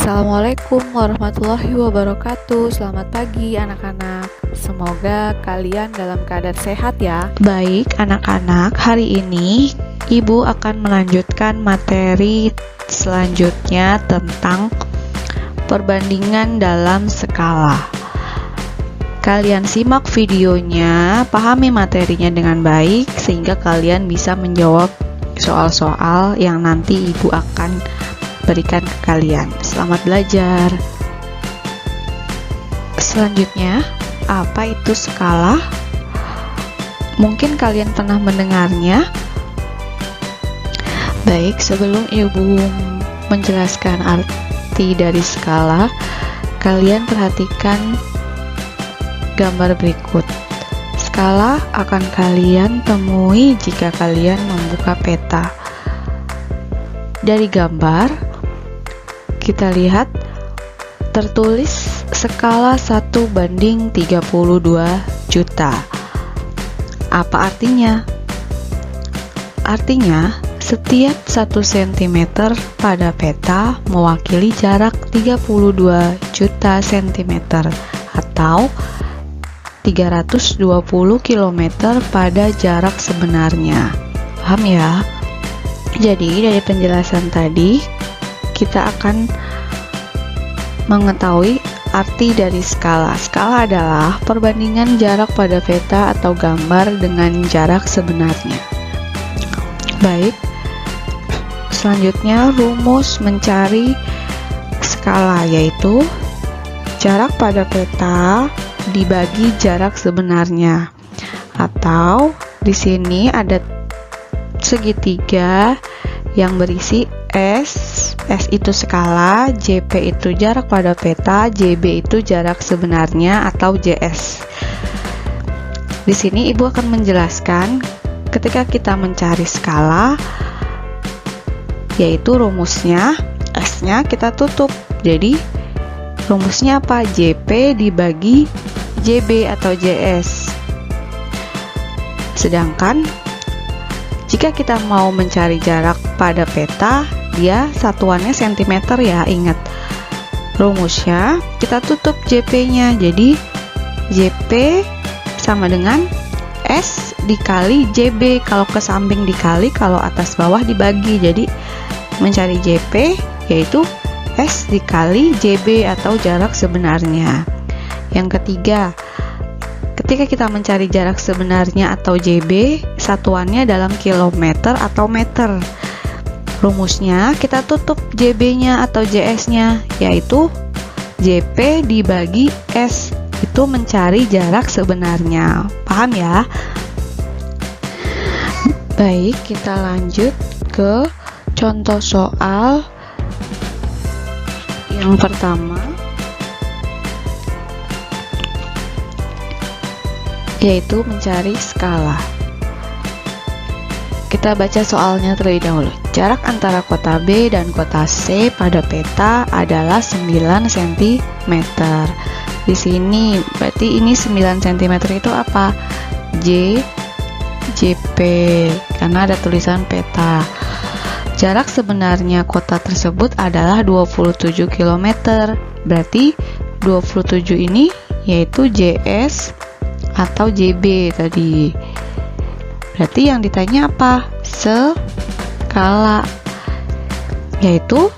Assalamualaikum warahmatullahi wabarakatuh. Selamat pagi anak-anak. Semoga kalian dalam keadaan sehat ya. Baik anak-anak, hari ini Ibu akan melanjutkan materi selanjutnya tentang perbandingan dalam skala. Kalian simak videonya, pahami materinya dengan baik sehingga kalian bisa menjawab soal-soal yang nanti Ibu akan berikan ke kalian. Selamat belajar. Selanjutnya, apa itu skala? Mungkin kalian pernah mendengarnya. Baik, sebelum Ibu menjelaskan arti dari skala, kalian perhatikan gambar berikut. Skala akan kalian temui jika kalian membuka peta. Dari gambar kita lihat tertulis skala 1:32 juta. Apa artinya? Artinya, setiap 1 cm pada peta mewakili jarak 32 juta cm atau 320 km pada jarak sebenarnya. Paham ya? Jadi, dari penjelasan tadi, kita akan mengetahui arti dari skala. Skala adalah perbandingan jarak pada peta atau gambar dengan jarak sebenarnya. Baik, selanjutnya rumus mencari skala yaitu jarak pada peta dibagi jarak sebenarnya. Atau di sini ada segitiga yang berisi S itu skala, JP itu jarak pada peta, JB itu jarak sebenarnya atau JS. Di sini Ibu akan menjelaskan ketika kita mencari skala, yaitu rumusnya S-nya kita tutup. Jadi rumusnya apa? JP dibagi JB atau JS. Sedangkan jika kita mau mencari jarak pada peta, dia satuannya cm ya, ingat. Rumusnya kita tutup JP-nya. Jadi JP sama dengan S dikali JB. Kalau ke samping dikali, kalau atas bawah dibagi. Jadi mencari JP yaitu S dikali JB atau jarak sebenarnya. Yang ketiga, ketika kita mencari jarak sebenarnya atau JB, satuannya dalam kilometer atau meter. Rumusnya kita tutup JB-nya atau JS-nya, yaitu JP dibagi S, itu mencari jarak sebenarnya. Paham ya? Baik, kita lanjut ke contoh soal yang pertama, yaitu mencari skala. Kita baca soalnya terlebih dahulu. Jarak antara kota B dan kota C pada peta adalah 9 cm. Di sini berarti ini 9 cm itu apa? JP, karena ada tulisan peta. Jarak sebenarnya kota tersebut adalah 27 km. Berarti 27 ini yaitu JS atau JB tadi. Berarti yang ditanya apa? Skala. Yaitu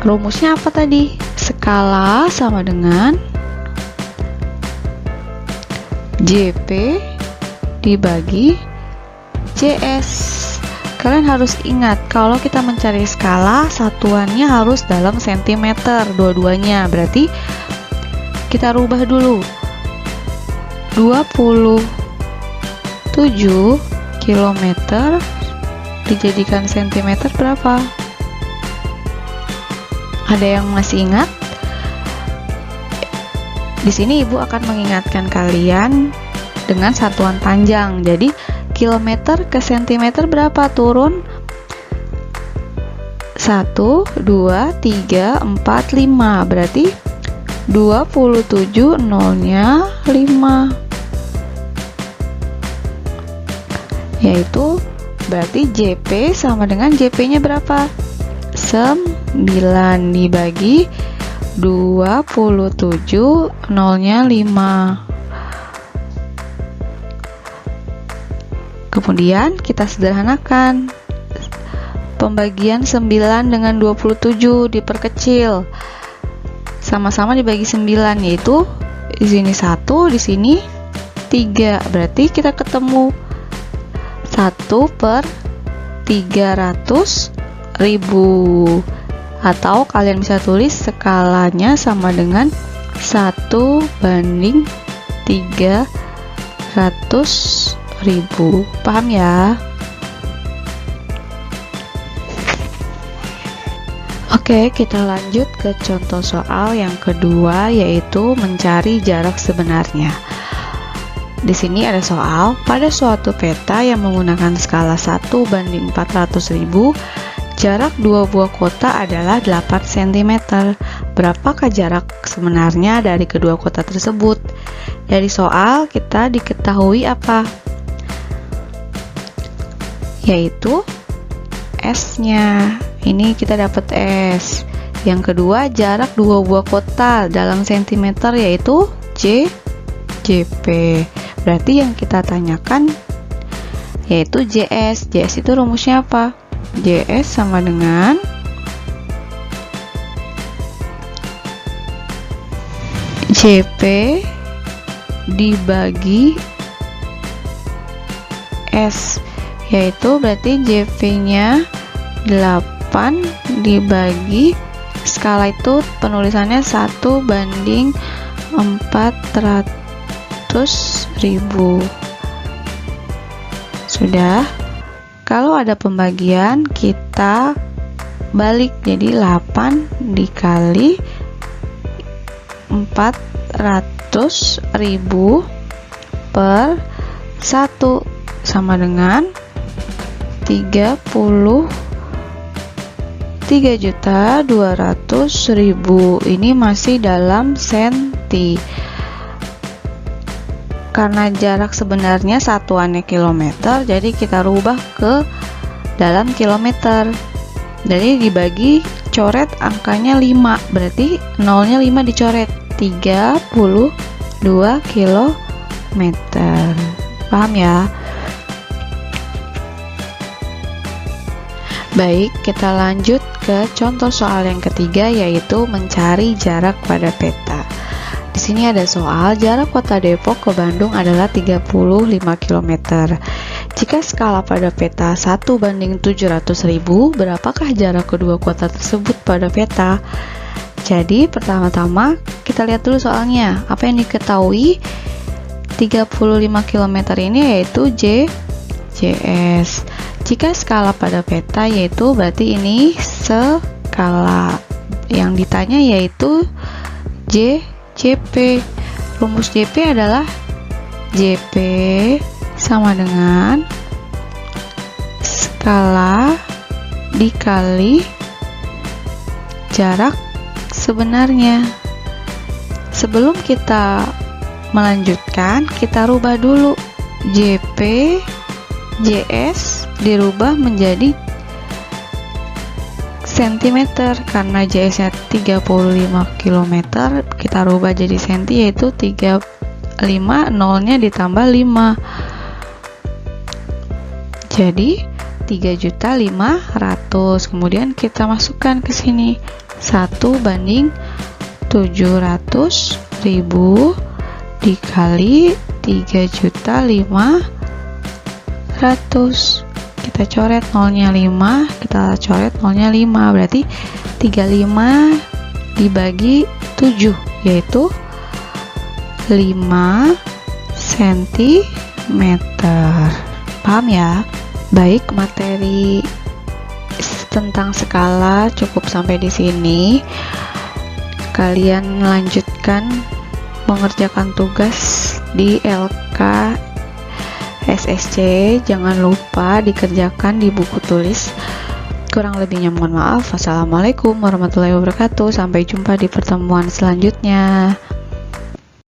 rumusnya apa tadi? Skala sama dengan JP dibagi JS. Kalian harus ingat, kalau kita mencari skala, satuannya harus dalam cm dua-duanya. Berarti kita rubah dulu. 27 km dijadikan cm berapa? Ada yang masih ingat? Di sini Ibu akan mengingatkan kalian dengan satuan panjang. Jadi kilometer ke cm berapa? Turun 1, 2, 3, 4, 5. Berarti 27 nolnya 5. Yaitu berarti JP sama dengan JP nya berapa? 9. 9 dibagi 27, nolnya 5. Kemudian kita sederhanakan. Pembagian 9 dengan 27 diperkecil. Sama-sama dibagi 9, yaitu di sini 1, di sini 3. Berarti kita ketemu 1/300.000, atau kalian bisa tulis skalanya sama dengan 1/300.000. Paham ya? Oke, kita lanjut ke contoh soal yang kedua, yaitu mencari jarak sebenarnya. Di sini ada soal, pada suatu peta yang menggunakan skala 1/400.000, jarak dua buah kota adalah 8 cm. Berapakah jarak sebenarnya dari kedua kota tersebut? Dari soal kita diketahui apa? Yaitu S-nya. Ini kita dapat S. Yang kedua, jarak dua buah kota dalam sentimeter yaitu JP. Berarti yang kita tanyakan yaitu JS. JS itu rumusnya apa? JS sama dengan JP dibagi S, yaitu berarti JP-nya 8 dibagi skala itu penulisannya 1/400.000. Sudah. Kalau ada pembagian kita balik, jadi 8 dikali 400.000 per 1 sama dengan 33.200.000. Ini masih dalam senti. Karena jarak sebenarnya satuannya kilometer, jadi kita rubah ke dalam kilometer. Jadi dibagi, coret angkanya 5, berarti nolnya 5 dicoret, 32 kilometer. Paham ya? Baik, kita lanjut ke contoh soal yang ketiga, yaitu mencari jarak pada peta. Di sini ada soal, jarak kota Depok ke Bandung adalah 35 km. Jika skala pada peta 1/700.000, berapakah jarak kedua kota tersebut pada peta? Jadi, pertama-tama kita lihat dulu soalnya. Apa yang diketahui? 35 km ini yaitu JS. Jika skala pada peta yaitu berarti ini skala. Yang ditanya yaitu JP. Rumus JP adalah JP sama dengan skala dikali jarak sebenarnya. Sebelum kita melanjutkan, kita rubah dulu JP JS dirubah menjadi cm, karena JS nya 35 km, kita rubah jadi senti, yaitu 35, nolnya ditambah 5, jadi 3.500.000. Kemudian kita masukkan ke sini 1/700.000 dikali 3.500.000. Kita coret nolnya 5, kita coret nolnya 5, berarti 35 dibagi 7, yaitu 5 cm. Paham ya? Baik, materi tentang skala cukup sampai di sini. Kalian lanjutkan mengerjakan tugas di LK SSC, jangan lupa dikerjakan di buku tulis. Kurang lebihnya mohon maaf. Wassalamualaikum warahmatullahi wabarakatuh. Sampai jumpa di pertemuan selanjutnya.